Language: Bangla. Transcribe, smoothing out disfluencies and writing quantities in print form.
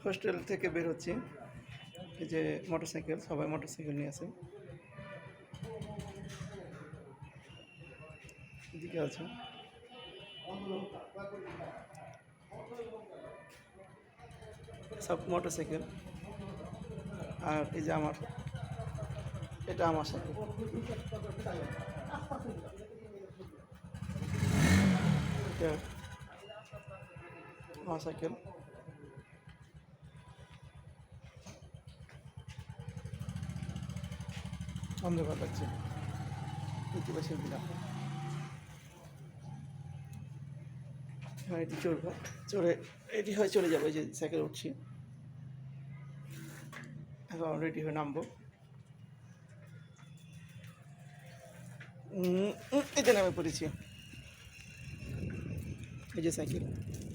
হোস্টেল থেকে বের হচ্ছি। এই যে মোটরসাইকেল, সবাই মোটরসাইকেল নিয়ে আছে। এদিকে আছে সব মোটরসাইকেল। আর এই যে এটা আমার সাইকেল। এটা আমার সাইকেল। অন্ধকার লাগছে, ইতিবাসে দিলাম। হ্যাঁ, এটি চড়বো, চড়ে রেডি হয়ে চলে যাবো। এই যে সাইকেল উঠছি, এখন রেডি হয়ে নামবো। এই যে নামে পড়েছি, এই যে সাইকেল।